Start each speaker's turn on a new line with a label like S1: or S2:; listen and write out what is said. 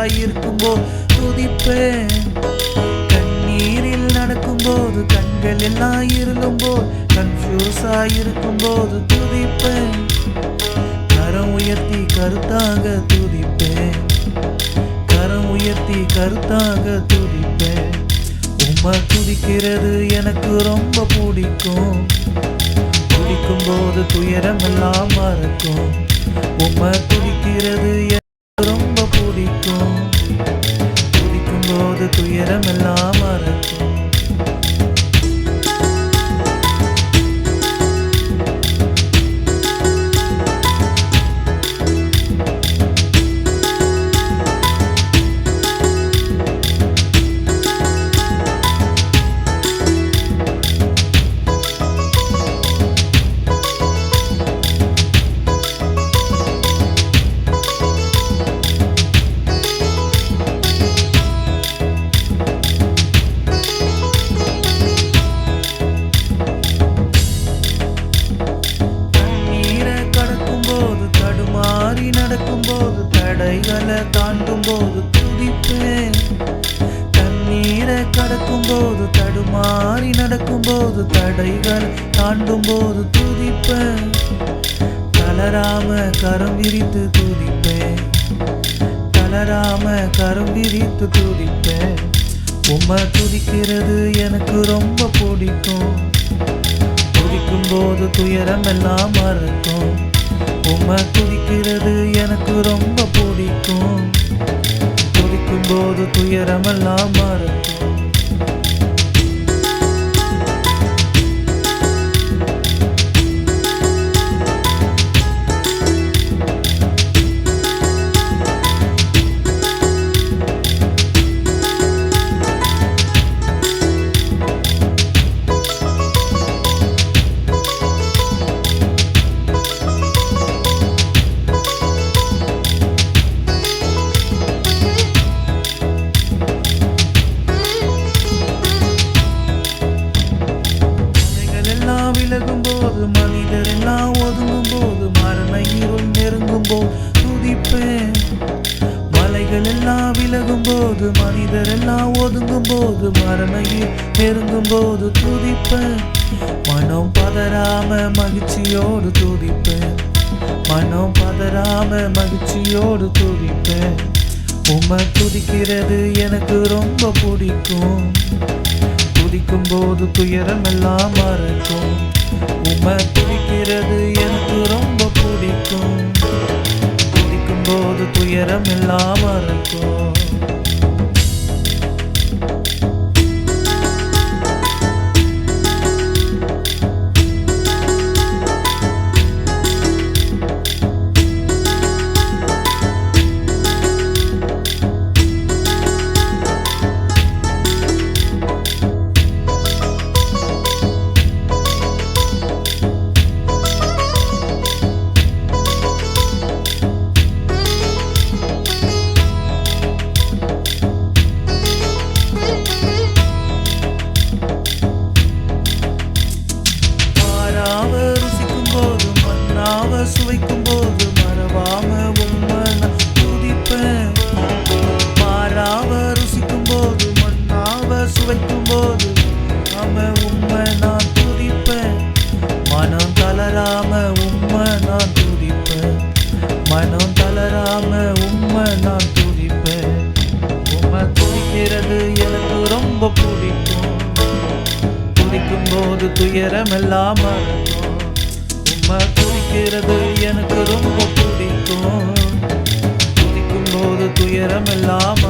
S1: இருக்கும்போது துதிப்பேன். கண்ணீரில் நடக்கும்போது கண்கள் எல்லாம் இருளும்போது கன்ஃபியூஸா இருக்கும்போது துதிப்பேன். கரம் உயர்த்தி கருத்தாக துதிப்பேன். கரம் உயர்த்தி கருத்தாக துதிப்பேன். உம்மை துதிக்கிறது எனக்கு ரொம்ப பிடிக்கும். துதிக்கும் போது துயரம் எல்லாம் மறக்கும். உம்மை துதிக்கிறது எனக்கு ரொம்ப பிடிக்கும். துதிக்கும் போது துயரம் எல்லாம் மறக்கும். நடக்கும்போது தடைகளை தாண்டும் போது துதிப்பேன். தண்ணீரை கடக்கும் போது தடுமாறி நடக்கும்போது தடைகளை தாண்டும் போது துதிப்பேன். தளராம கரம் விரித்து துதிப்பேன். தளராம கரம் விரித்து துதிப்பேன். உம்மை துதிக்கிறது எனக்கு ரொம்ப பிடிக்கும். துதிக்கும் போது துயரம் எல்லாம் மறக்கும். உம்மை துதிக்கிறது எனக்கு ரொம்ப பிடிக்கும். துதிக்கும் போது துயரமெல்லாம் மறக்கும். விலகும் போது மனிதர் எல்லாம் ஒதுங்கும் போது மரண இருள் நெருங்கும் போது துதிப்பேன். மலைகள் எல்லாம் விலகும் போது மனிதர் எல்லாம் ஒதுங்கும் போது மரண இருள் நெருங்கும் போது துதிப்பேன். மனம் பதறாம மகிழ்ச்சியோடு துதிப்பேன். மனம் பதறாம மகிழ்ச்சியோடு துதிப்பேன். உம்மை துதிக்கிறது எனக்கு ரொம்ப பிடிக்கும். துதிக்கும் போது துயரம் எல்லாம் மறக்கும். உம்மை துதிக்கிறது எனக்கு ரொம்ப பிடிக்கும். துதிக்கும் போது துயரம் எல்லாம் மறக்கும். சுவைக்கும் போது மறவாம உம்மை நான் துதிப்பேன். மாறாவ ருசிக்கும் போது மண்ணாவ சுவைக்கும் போது உம்மை நான் துதிப்பேன். மனம் தளராம உம்மை நான் துதிப்பேன். மனம் தளராம உம்மை நான் துதிப்பேன். உம்மை துதிக்கிறது எனக்கு ரொம்ப பிடிக்கும். துதிக்கும் போது துயரம் எல்லாம் மறக்கும். உம்மை துதிக்கிறது எனக்கு ரொம்ப பிடிக்கும். துதிக்கும் போது துயரம் எல்லாம்